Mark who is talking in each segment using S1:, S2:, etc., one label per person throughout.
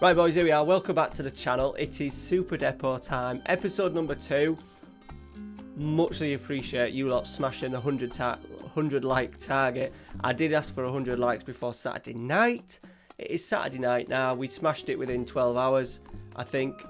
S1: Right boys, here we are, welcome back to the channel. It is Super Depor time, episode number 2. Muchly appreciate you lot smashing the 100 like target. I did ask for 100 likes before Saturday night. It is Saturday night now, we smashed it within 12 hours, I think,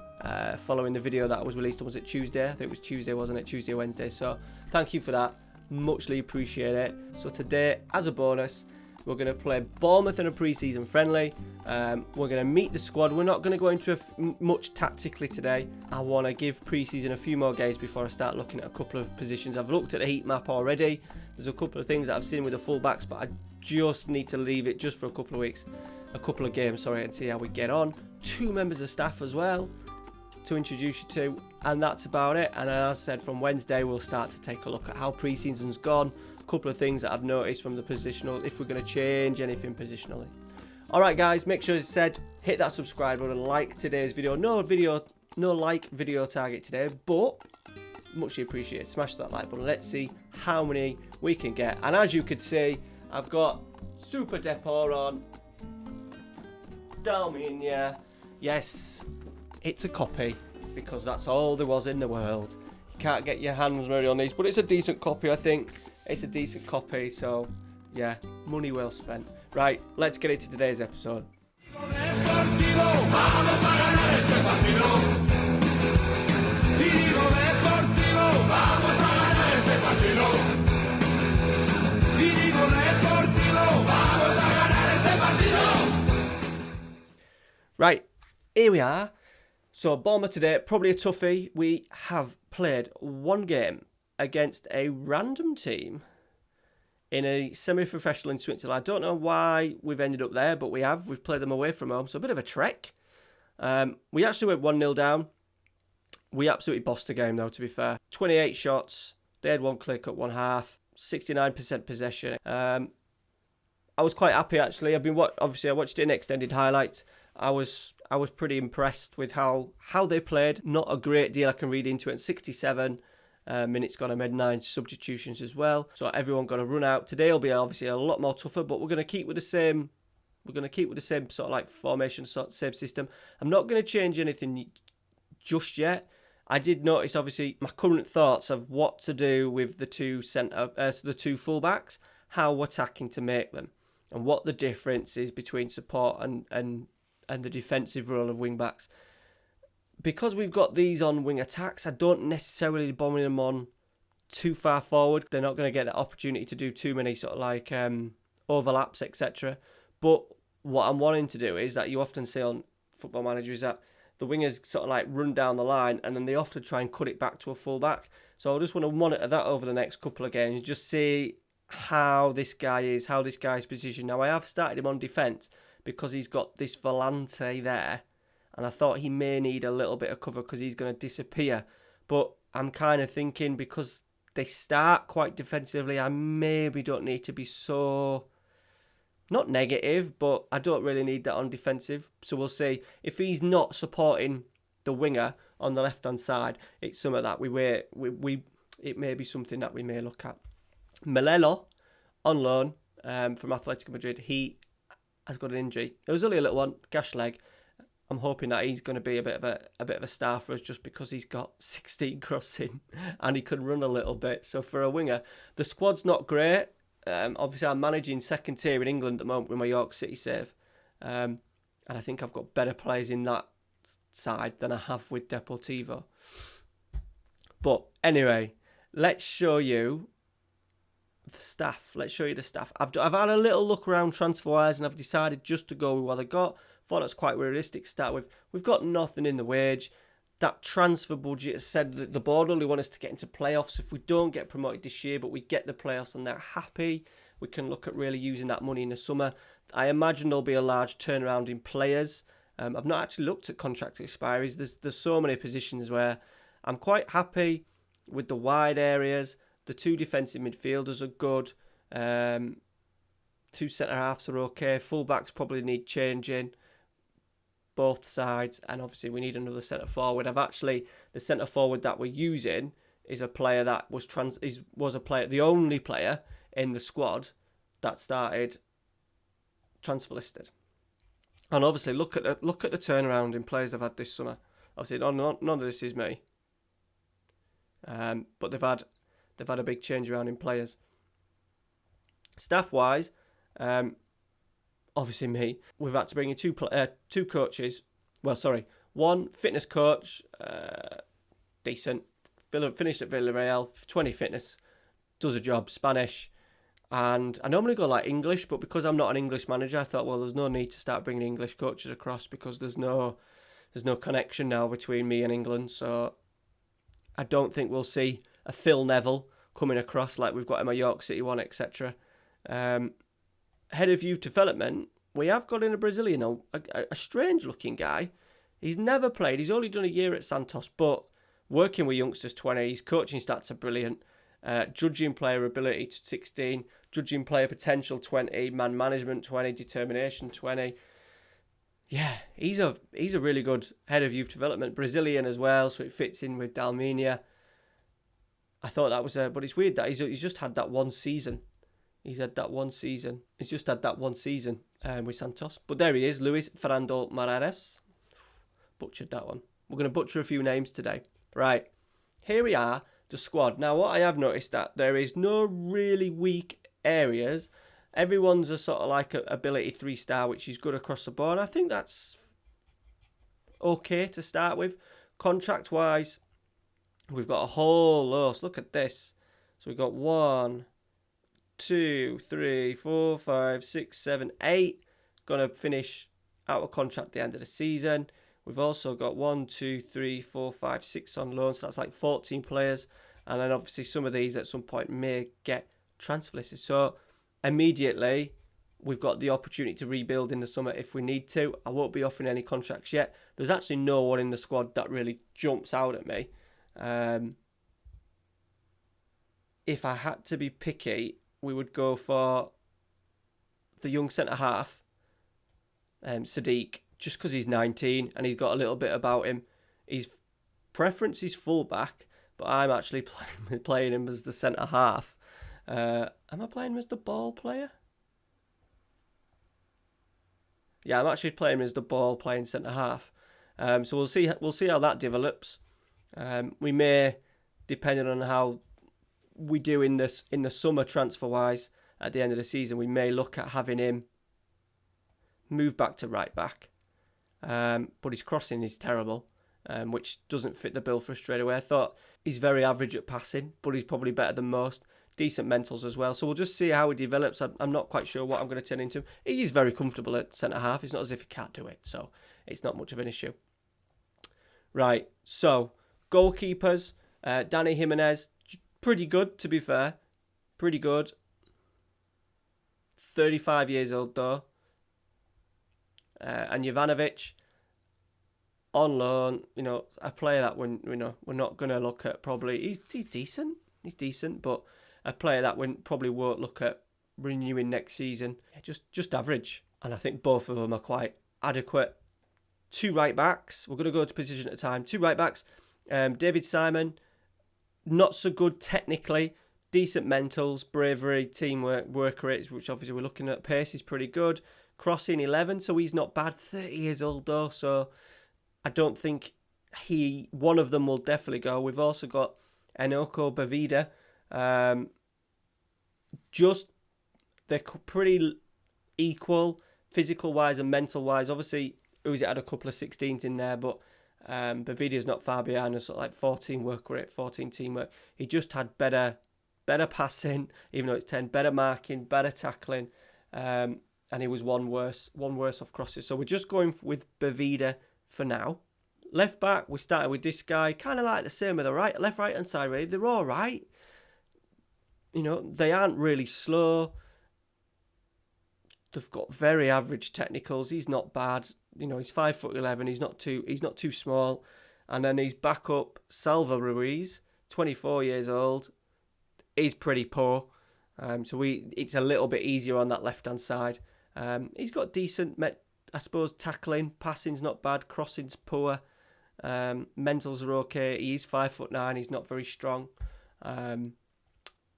S1: following the video that was released. Was it Tuesday? I think it was Tuesday, wasn't it? Tuesday, Wednesday, so thank you for that, muchly appreciate it. So today, as a bonus, we're going to play Bournemouth in a pre-season friendly. We're going to meet the squad. We're not going to go into much tactically today. I want to give pre-season a few more games before I start looking at a couple of positions. I've looked at the heat map already. There's a couple of things that I've seen with the fullbacks, but I just need to leave it just for a couple of weeks. A couple of games, sorry, and see how we get on. 2 members of staff as well to introduce you to, and that's about it. And as I said, from Wednesday we'll start to take a look at how pre-season's gone. Couple of things that I've noticed from the positional, if we're going to change anything positionally. Alright guys, make sure as I said, hit that subscribe button, like today's video. No like video target today, but muchly appreciated. Smash that like button. Let's see how many we can get. And as you can see, I've got Super Depor on. Dalminia. Yes, it's a copy, because that's all there was in the world. You can't get your hands really on these, but it's a decent copy, I think. It's a decent copy, so yeah, money well spent. Right, let's get into today's episode. Right, here we are. So Bournemouth today, probably a toughie. We have played one game against a random team in a semi-professional in Switzerland. I don't know why we've ended up there, but we have. We've played them away from home, so a bit of a trek. We actually went 1-0 down. We absolutely bossed the game, though, to be fair. 28 shots. They had 1 clear cut, 1 half. 69% possession. I was quite happy, actually. Obviously, I watched it in extended highlights. I was pretty impressed with how they played. Not a great deal I can read into it. 67 minutes gone. I made 9 substitutions as well, so everyone got a run out. Today will be obviously a lot more tougher, but we're going to keep with the same. We're going to keep with the same sort of like formation, same system. I'm not going to change anything just yet. I did notice, obviously, my current thoughts of what to do with the two the two fullbacks, how attacking to make them, and what the difference is between support and the defensive role of wing backs. Because we've got these on wing attacks, I don't necessarily bomb them on too far forward. They're not going to get that opportunity to do too many sort of like overlaps, etc. But what I'm wanting to do is that you often see on Football Manager is that the wingers sort of like run down the line and then they often try and cut it back to a fullback. So I just want to monitor that over the next couple of games, just see how this guy is, how this guy's positioned. Now I have started him on defence because he's got this volante there. And I thought he may need a little bit of cover because he's going to disappear. But I'm kind of thinking because they start quite defensively, I maybe don't need to be so, not negative, but I don't really need that on defensive. So we'll see. If he's not supporting the winger on the left-hand side, it's something that it may be something that we may look at. Melelo, on loan from Atletico Madrid, he has got an injury. It was only a little one, gash leg. I'm hoping that he's going to be a bit of a star for us just because he's got 16 crossing and he can run a little bit. So for a winger, the squad's not great. Obviously, I'm managing second tier in England at the moment with my York City save. And I think I've got better players in that side than I have with Deportivo. But anyway, let's show you the staff. I've had a little look around transfer-wise and I've decided just to go with what I got. Thought that's quite realistic to start with. We've got nothing in the wage. That transfer budget has said that the board only want us to get into playoffs. If we don't get promoted this year, but we get the playoffs and they're happy, we can look at really using that money in the summer. I imagine there'll be a large turnaround in players. I've not actually looked at contract expiries. There's so many positions where I'm quite happy with the wide areas. The 2 defensive midfielders are good. 2 centre-halves are okay. Fullbacks probably need changing. Both sides, and obviously we need another centre forward. The centre forward that we're using is a player that was the only player in the squad that started transfer listed. And obviously, look at the turnaround in players they've had this summer. Obviously, none of this is me. But they've had a big change around in players. Staff wise, obviously me. We've had to bring in two coaches. Well, sorry, one fitness coach, decent. Finished at Villarreal, 20 fitness, does a job, Spanish. And I normally go like English, but because I'm not an English manager, I thought, well, there's no need to start bringing English coaches across because there's no connection now between me and England. So I don't think we'll see a Phil Neville coming across like we've got in my York City one, etc. Head of youth development, we have got in a Brazilian, a strange-looking guy. He's never played. He's only done a year at Santos, but working with youngsters 20, his coaching stats are brilliant. Judging player ability to 16, judging player potential 20, man management 20, determination 20. Yeah, he's a really good head of youth development, Brazilian as well, so it fits in with Dalminia. I thought that was but it's weird that he's just had that one season. He's just had that one season with Santos. But there he is, Luis Fernando Moraes. Butchered that one. We're going to butcher a few names today. Right, here we are, the squad. Now, what I have noticed that there is no really weak areas. Everyone's a sort of like a ability 3-star, which is good across the board. I think that's okay to start with. Contract-wise, we've got a whole host. Look at this. So we've got 1, 2, 3, 4, 5, 6, 7, 8. Going to finish out of contract at the end of the season. We've also got 1, 2, 3, 4, 5, 6 on loan. So that's like 14 players. And then obviously some of these at some point may get transfer listed. So immediately we've got the opportunity to rebuild in the summer if we need to. I won't be offering any contracts yet. There's actually no one in the squad that really jumps out at me. If I had to be picky, we would go for the young centre-half, Sadiq, just because he's 19 and he's got a little bit about him. His preference is fullback, but I'm actually playing him as the centre-half. Am I playing him as the ball player? Yeah, I'm actually playing him as the ball-playing centre-half. So we'll see how that develops. We may, depending on how we do in the summer transfer-wise, at the end of the season, we may look at having him move back to right-back. But his crossing is terrible, which doesn't fit the bill for us straight away. I thought he's very average at passing, but he's probably better than most. Decent mentals as well. So we'll just see how he develops. I'm not quite sure what I'm going to turn into. He is very comfortable at centre-half. It's not as if he can't do it, so it's not much of an issue. Right, so goalkeepers. Danny Jimenez, pretty good, to be fair. Pretty good. 35 years old, though. And Jovanovic, on loan, a player that we're not going to look at probably. He's decent. He's decent, but a player that we probably won't look at renewing next season. Just average. And I think both of them are quite adequate. 2 right-backs. We're going to go to position at a time. 2 right-backs. David Simon, not so good technically. Decent mentals, bravery, teamwork, work rates, which obviously we're looking at. Pace is pretty good. Crossing 11, so he's not bad. 30 years old though, so I don't think one of them will definitely go. We've also got Enoko Bavida. They're pretty equal, physical-wise and mental-wise. Obviously, Uzi had a couple of 16s in there, but Bavida's not far behind us, like 14 work rate, 14 teamwork. He just had better passing, even though it's 10, better marking, better tackling, and he was one worse off crosses. So we're just going with Bavida for now. Left back, we started with this guy, kind of like the same with the left hand side, really. They're all right. They aren't really slow. They've got very average technicals. He's not bad. He's 5'11". He's not too small. And then he's back up Salva Ruiz, 24 years old. He's pretty poor. So it's a little bit easier on that left hand side. He's got decent, I suppose, tackling. Passing's not bad. Crossing's poor. Mentals are okay. He's 5'9". He's not very strong.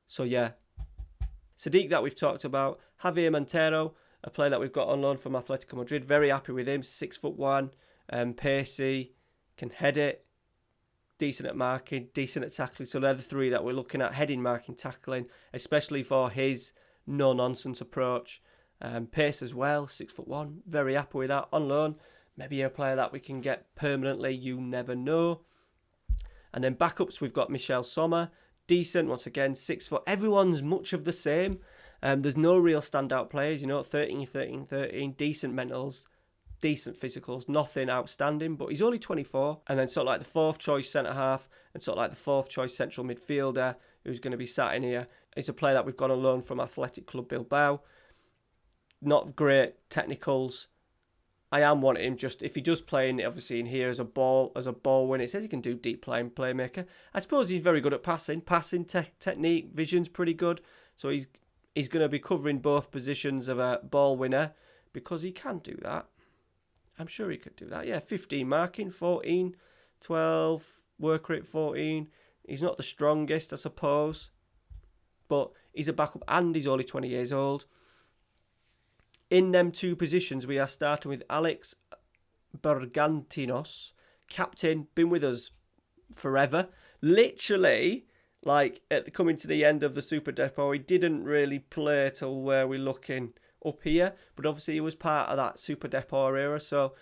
S1: So yeah. Sadiq that we've talked about. Javier Montero. a player that we've got on loan from Atletico Madrid. Very happy with him. 6'1", pacey, can head it, decent at marking, decent at tackling. So they're the three that we're looking at: heading, marking, tackling, especially for his no-nonsense approach. Pace as well, 6'1", very happy with that. On loan, maybe a player that we can get permanently, you never know. And then backups, we've got Michel Sommer, decent, once again, 6 foot. Everyone's much of the same. There's no real standout players, 13, 13, 13, decent mentals, decent physicals, nothing outstanding, but he's only 24. And then sort of like the fourth choice centre-half and sort of like the fourth choice central midfielder who's going to be sat in here is a player that we've got on loan from Athletic Club Bilbao. Not great technicals. I am wanting him just, if he does play in, obviously in here as a ball winner, it says he can do deep playmaker. I suppose he's very good at passing technique, vision's pretty good. So he's going to be covering both positions of a ball winner because he can do that. I'm sure he could do that. Yeah, 15 marking, 14, 12, work rate 14. He's not the strongest, I suppose, but he's a backup and he's only 20 years old. In them two positions, we are starting with Alex Bergantinos, captain, been with us forever. Literally, coming to the end of the Super Depor, he didn't really play till where we're looking up here, but obviously he was part of that Super Depor era, so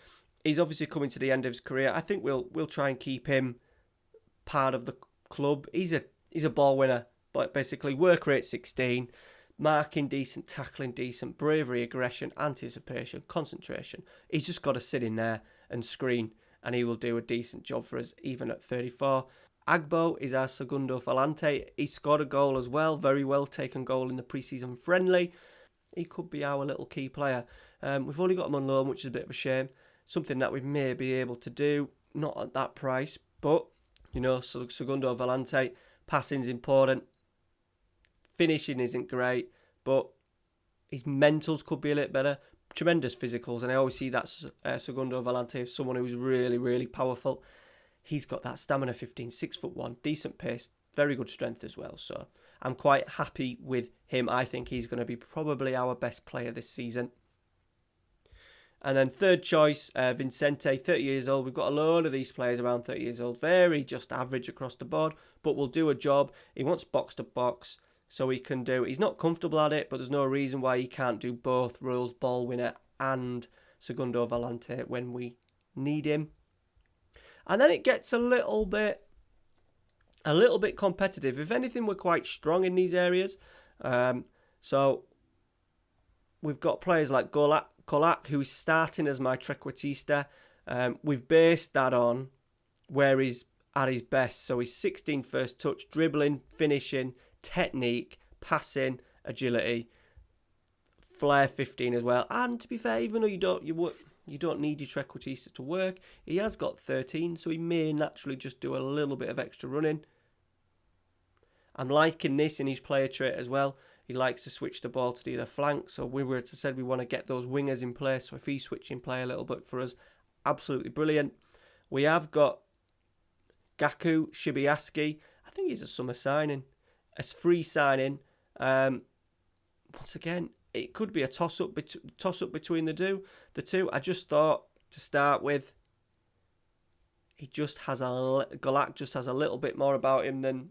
S1: he's obviously coming to the end of his career. I think we'll try and keep him part of the club. He's a ball winner, but basically work rate 16. Marking decent, tackling decent, bravery, aggression, anticipation, concentration. He's just got to sit in there and screen, and he will do a decent job for us, even at 34. Agbo is our segundo volante. He scored a goal as well, very well taken goal in the pre-season friendly. He could be our little key player. We've only got him on loan, which is a bit of a shame. Something that we may be able to do, not at that price, but, segundo volante, passing's important. Finishing isn't great, but his mentals could be a little better. Tremendous physicals, and I always see that segundo volante as someone who's really, really powerful. He's got that stamina 15, 6'1", decent pace, very good strength as well. So I'm quite happy with him. I think he's going to be probably our best player this season. And then third choice, Vicente, 30 years old. We've got a load of these players around 30 years old. Very just average across the board, but will do a job. He wants box to box. So he can do, he's not comfortable at it, but there's no reason why he can't do both roles, ball winner and segundo volante when we need him. And then it gets a little bit competitive. If anything, we're quite strong in these areas. So we've got players like Kolak, who's starting as my trequartista. We've based that on where he's at his best. So he's 16 first touch, dribbling, finishing, technique, passing, agility, flair 15 as well. And to be fair, even though you don't need your trequartista to work, he has got 13, so he may naturally just do a little bit of extra running. I'm liking this in his player trait as well. He likes to switch the ball to the other flank, so we want to get those wingers in place. So if he's switching play a little bit for us, absolutely brilliant. We have got Gaku Shibiaski. I think he's a summer signing. A free signing. Once again, it could be a toss-up between the two. I just thought, to start with, Golak just has a little bit more about him than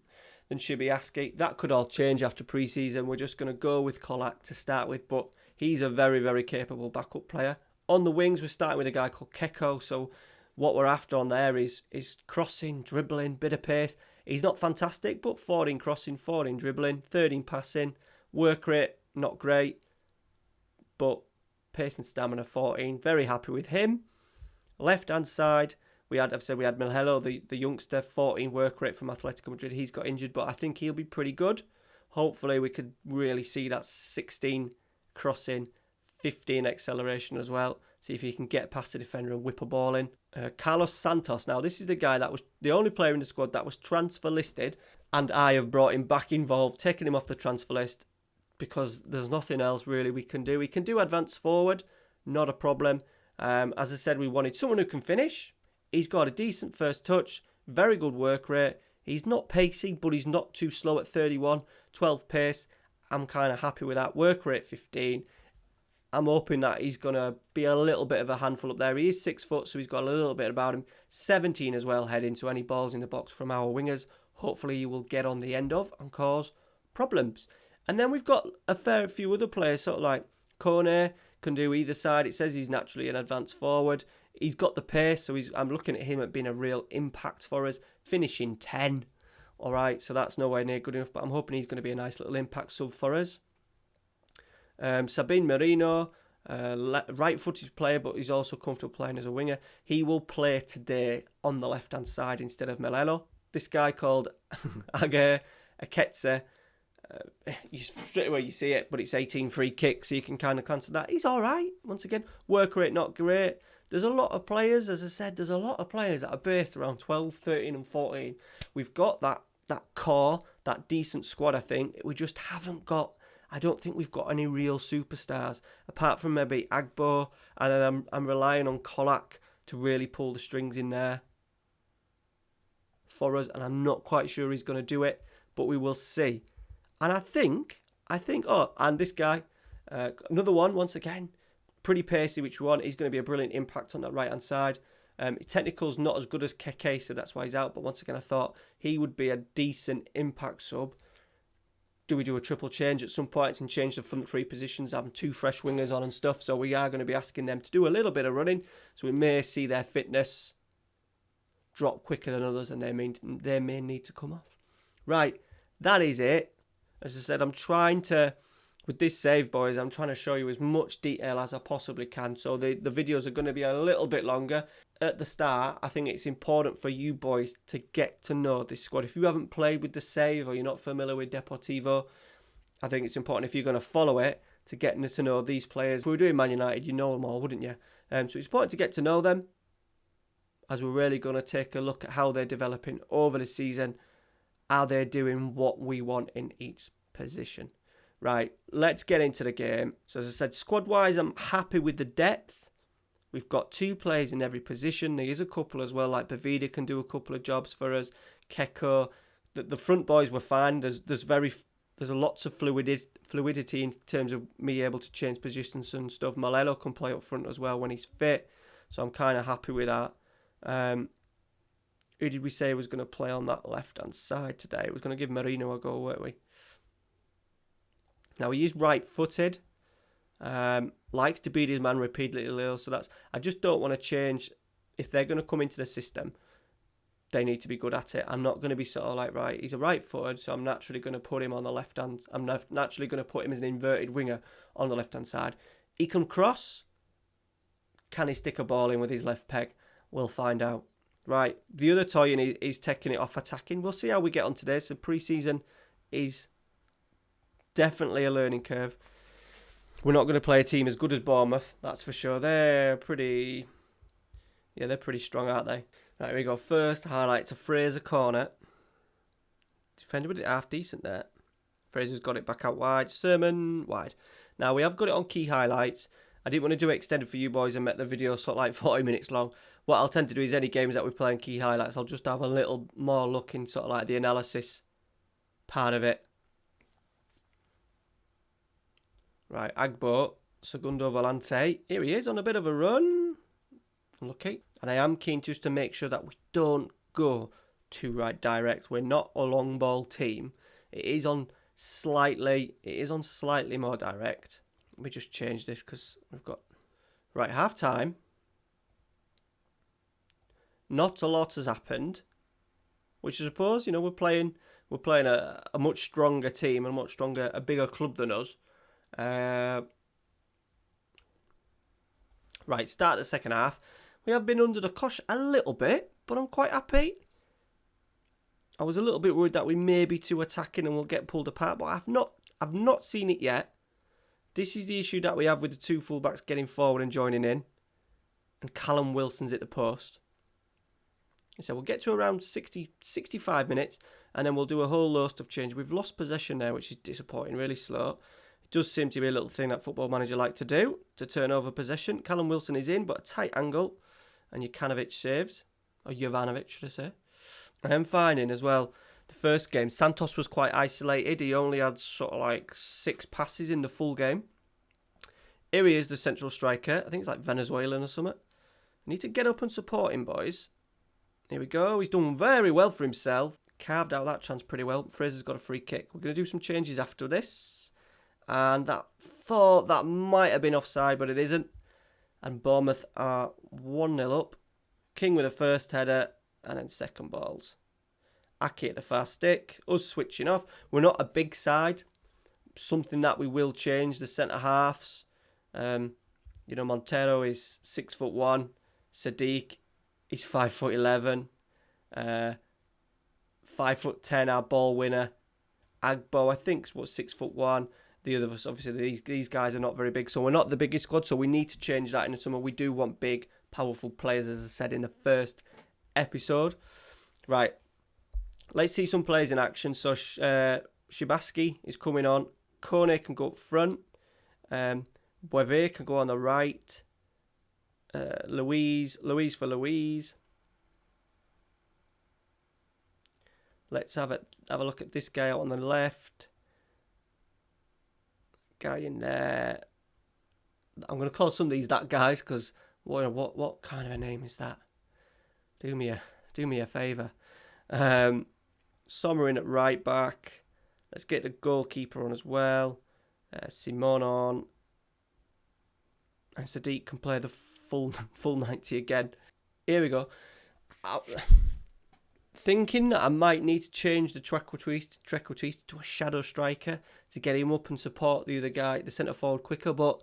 S1: Shibiaski. That could all change after pre-season. We're just going to go with Kolak to start with, but he's a very, very capable backup player. On the wings, we're starting with a guy called Keko, so what we're after on there is crossing, dribbling, bit of pace. He's not fantastic, but 14 crossing, 14 dribbling, 13 passing, work rate, not great, but pace and stamina 14. Very happy with him. Left-hand side, we had Milhelo, the youngster, 14 work rate from Atletico Madrid. He's got injured, but I think he'll be pretty good. Hopefully we could really see that 16 crossing, 15 acceleration as well. See if he can get past the defender and whip a ball in. Carlos Santos. Now, this is the guy that was the only player in the squad that was transfer listed, and I have brought him back involved, taking him off the transfer list because there's nothing else really we can do. We can do advance forward, not a problem. As I said, we wanted someone who can finish. He's got a decent first touch, very good work rate. He's not pacey, but he's not too slow at 31, 12 pace. I'm kind of happy with that. Work rate 15. I'm hoping that he's going to be a little bit of a handful up there. He is 6 foot, so he's got a little bit about him. 17 as well, heading to any balls in the box from our wingers. Hopefully he will get on the end of and cause problems. And then we've got a fair few other players, sort of like Kone can do either side. It says he's naturally an advanced forward. He's got the pace, so I'm looking at him at being a real impact for us. Finishing 10. All right, so that's nowhere near good enough, but I'm hoping he's going to be a nice little impact sub for us. Sabine Merino, right-footed player, but he's also comfortable playing as a winger. He will play today on the left-hand side instead of Melelo. This guy called Age Aketse, straight away you see it, but it's 18 free kicks, so you can kind of glance at that. He's all right, once again. Work rate, not great. There's a lot of players, as I said, there's a lot of players that are based around 12, 13 and 14. We've got that core, that decent squad, I think. We just haven't got... I don't think we've got any real superstars, apart from maybe Agbo, and then I'm relying on Kolak to really pull the strings in there for us, and I'm not quite sure he's going to do it, but we will see. And I think, and this guy, another one, once again, pretty pacey, which we want. He's going to be a brilliant impact on that right-hand side. Technical's not as good as Keke, so that's why he's out, but once again, I thought he would be a decent impact sub. Do we do a triple change at some point and change the front three positions, having 2 fresh wingers on and stuff? So we are going to be asking them to do a little bit of running. So we may see their fitness drop quicker than others, and they may need to come off. Right, that is it. As I said, I'm trying to, with this save, boys, I'm trying to show you as much detail as I possibly can. So the videos are going to be a little bit longer. At the start, I think it's important for you boys to get to know this squad. If you haven't played with the save or you're not familiar with Deportivo, I think it's important, if you're going to follow it, to get to know these players. If we were doing Man United, you know them all, wouldn't you? So it's important to get to know them, as we're really going to take a look at how they're developing over the season. Are they doing what we want in each position? Right, let's get into the game. So as I said, squad-wise, I'm happy with the depth. We've got 2 players in every position. There is a couple as well, like Bavida can do a couple of jobs for us. Keko, the front boys were fine. There's lots of fluidity in terms of me able to change positions and stuff. Malelo can play up front as well when he's fit, so I'm kind of happy with that. Who did we say was going to play on that left-hand side today? It was going to give Merino a go, weren't we? Now, he is right-footed. Likes to beat his man repeatedly, so that's... I just don't want to change. If they're going to come into the system, they need to be good at it. I'm not going to be sort of like, right, he's a right-footed, so I'm naturally going to put him on the left-hand... I'm naturally going to put him as an inverted winger on the left-hand side. He can cross. Can he stick a ball in with his left peg? We'll find out. Right, the other toy is taking it off attacking. We'll see how we get on today. So pre-season is definitely a learning curve. We're not going to play a team as good as Bournemouth, that's for sure. They're pretty strong, aren't they? Right, here we go. First highlight to Fraser corner. Defender with it half decent there. Fraser's got it back out wide. Sermon wide. Now, we have got it on key highlights. I didn't want to do it extended for you boys and make the video sort of like 40 minutes long. What I'll tend to do is any games that we play in key highlights, I'll just have a little more look in sort of like the analysis part of it. Right, Agbo, Segundo Volante. Here he is on a bit of a run. Unlucky. And I am keen just to make sure that we don't go too right direct. We're not a long ball team. It is on slightly more direct. Let me just change this because we've got... Right, half time. Not a lot has happened. Which I suppose, you know, we're playing a much stronger team, a bigger club than us. Right, start the second half. We have been under the cosh a little bit, but I'm quite happy. I was a little bit worried that we may be too attacking and we'll get pulled apart, but I've not seen it yet. This is the issue that we have with the 2 fullbacks getting forward and joining in, and Callum Wilson's at the post. So we'll get to around 65 minutes, and then we'll do a whole host of change. We've lost possession there, which is disappointing, really slow. It does seem to be a little thing that Football Manager like to do, to turn over possession. Callum Wilson is in, but a tight angle, and Jovanovic saves. Or Jovanovic, should I say. I am finding as well, the first game, Santos was quite isolated. He only had sort of like 6 passes in the full game. Here he is, the central striker. I think it's like Venezuelan or something. I need to get up and support him, boys. Here we go. He's done very well for himself. Carved out that chance pretty well. Fraser's got a free kick. We're going to do some changes after this. And that thought that might have been offside, but it isn't. And Bournemouth are 1-0 up. King with the first header and then second balls. Aki at the far stick. Us switching off. We're not a big side. Something that we will change. The centre halves. Montero is 6'1". Sadiq is 5'11". 5'10", our ball winner. Agbo, I think, is 6'1". The other of us, obviously, these guys are not very big, so we're not the biggest squad, so we need to change that in the summer. We do want big, powerful players, as I said in the first episode. Right, let's see some players in action. So Shibaski is coming on. Kone can go up front. Boeve can go on the right. Louise for Louise. Let's have a look at this guy out on the left. Guy in there. I'm going to call some of these that guys because what kind of a name is that? Do me a favour. Sommer in at right back. Let's get the goalkeeper on as well. Simon on. And Sadiq can play the full 90 again. Here we go. Thinking that I might need to change the Trequartiste to a shadow striker to get him up and support the other guy, the centre forward, quicker, but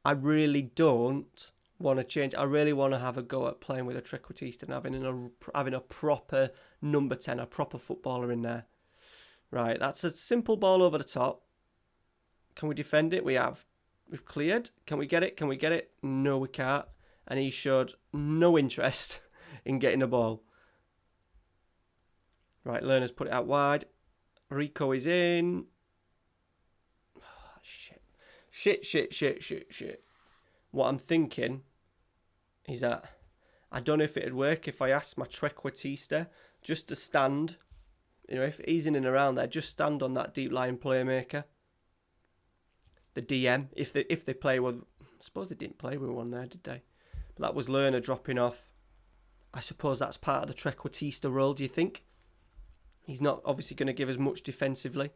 S1: I really don't want to change. I really want to have a go at playing with a Trequartiste and having a proper number 10, a proper footballer in there. Right, that's a simple ball over the top. Can we defend it? We've cleared. Can we get it? No, we can't. And he showed no interest in getting the ball. Right, Lerner's put it out wide. Rico is in. Oh, shit. What I'm thinking is that I don't know if it'd work if I asked my Trequartista just to stand. If he's in and around there, just stand on that deep line playmaker. The DM, if they play with, I suppose they didn't play with one there, did they? But that was Lerner dropping off. I suppose that's part of the Trequartista role, do you think? He's not obviously going to give us much defensively.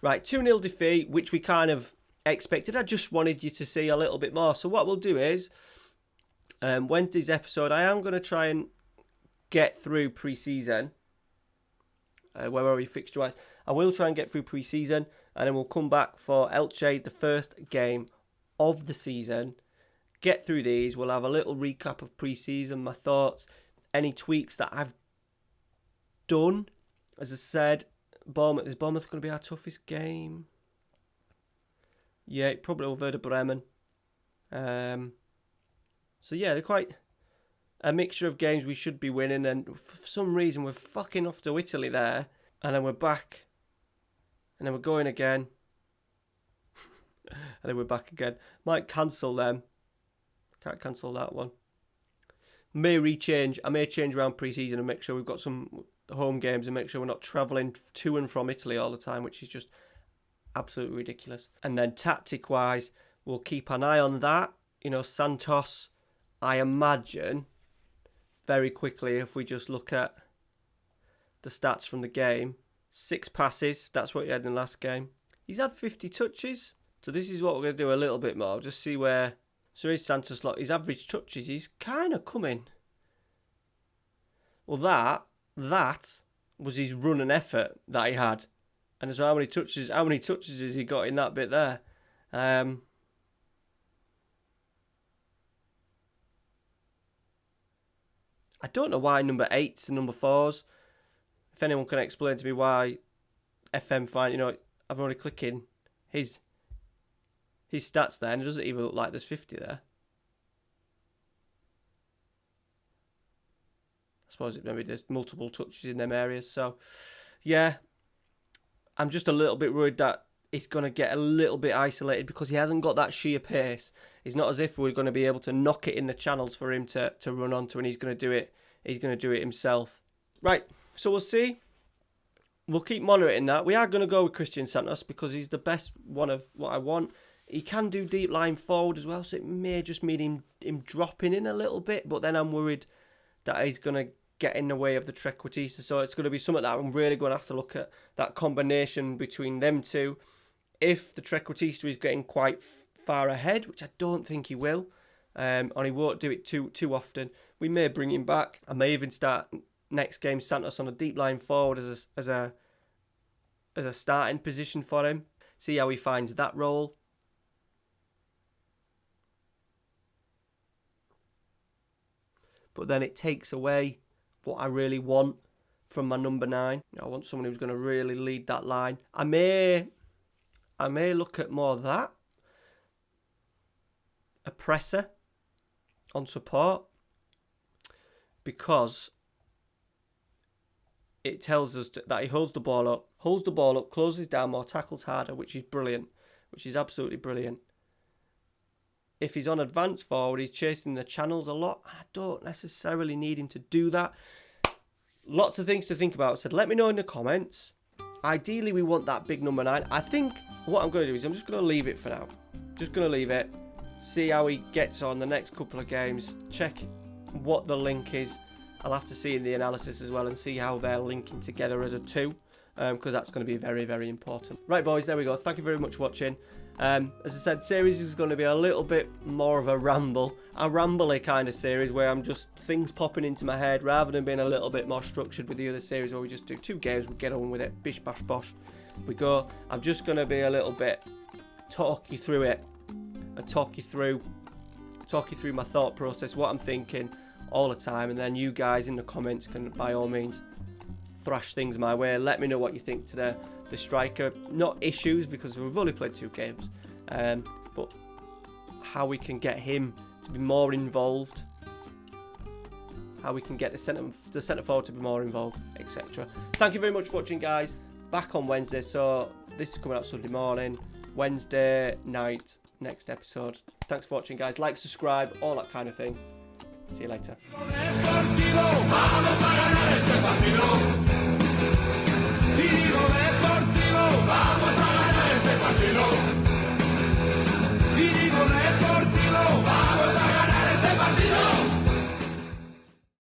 S1: Right, 2-0 defeat, which we kind of expected. I just wanted you to see a little bit more. So what we'll do is, Wednesday's episode, I am going to try and get through pre-season. Where are we fixture-wise? I will try and get through pre-season, and then we'll come back for Elche, the first game of the season. Get through these. We'll have a little recap of pre-season, my thoughts, any tweaks that I've done. As I said, is Bournemouth going to be our toughest game? Yeah, probably over Werder Bremen. So yeah, they're quite a mixture of games we should be winning, and for some reason we're fucking off to Italy there, and then we're back, and then we're going again, and then we're back again. Might cancel them. Can't cancel that one. I may change around pre-season and make sure we've got some home games and make sure we're not travelling to and from Italy all the time, which is just absolutely ridiculous. And then tactic-wise, we'll keep an eye on that. Santos, I imagine, very quickly, if we just look at the stats from the game, 6 passes, that's what he had in the last game. He's had 50 touches, so this is what we're going to do a little bit more, just see where Santos, his average touches, he's kind of coming. Well, that was his run and effort that he had. And so how many touches has he got in that bit there? I don't know why number 8s and number 4s. If anyone can explain to me why FM20, I've already clicking his stats there and it doesn't even look like there's 50 there. I suppose maybe there's multiple touches in them areas. So, yeah, I'm just a little bit worried that it's going to get a little bit isolated because he hasn't got that sheer pace. It's not as if we're going to be able to knock it in the channels for him to run onto, and he's going to do it. He's going to do it himself. Right, so we'll see. We'll keep monitoring that. We are going to go with Christian Santos because he's the best one of what I want. He can do deep line forward as well, so it may just mean him dropping in a little bit, but then I'm worried that he's going to get in the way of the Trequartista, so it's going to be something that I'm really going to have to look at, that combination between them two. If the Trequartista is getting quite far ahead, which I don't think he will, and he won't do it too often, we may bring him back. I may even start next game Santos on a deep line forward as a starting position for him. See how he finds that role. But then it takes away what I really want from my number 9. I want someone who's going to really lead that line. I may look at more of that. A presser on support, because it tells us that he holds the ball up, closes down more, tackles harder, which is brilliant, which is absolutely brilliant. If he's on advance forward, he's chasing the channels a lot. I don't necessarily need him to do that. Lots of things to think about. So let me know in the comments. Ideally, we want that big number 9. I think what I'm going to do is I'm just going to leave it for now. Just going to leave it. See how he gets on the next couple of games. Check what the link is. I'll have to see in the analysis as well and see how they're linking together as a 2. Because that's going to be very, very important. Right, boys, there we go. Thank you very much for watching. As I said, series is going to be a little bit more of a rambly kind of series where I'm just things popping into my head rather than being a little bit more structured with the other series where we just do 2 games, we get on with it, bish, bash, bosh, we go. I'm just going to be a little bit, talk you through it and talk you through my thought process, what I'm thinking all the time, and then you guys in the comments can, by all means, thrash things my way. Let me know what you think to the striker. Not issues, because we've only played 2 games, but how we can get him to be more involved, how we can get the centre forward to be more involved, etc. Thank you very much for watching, guys. Back on Wednesday, so this is coming out Sunday morning, Wednesday night, next episode. Thanks for watching, guys. Like, subscribe, all that kind of thing. See you later. Deportivo, vamos a ganar este partido.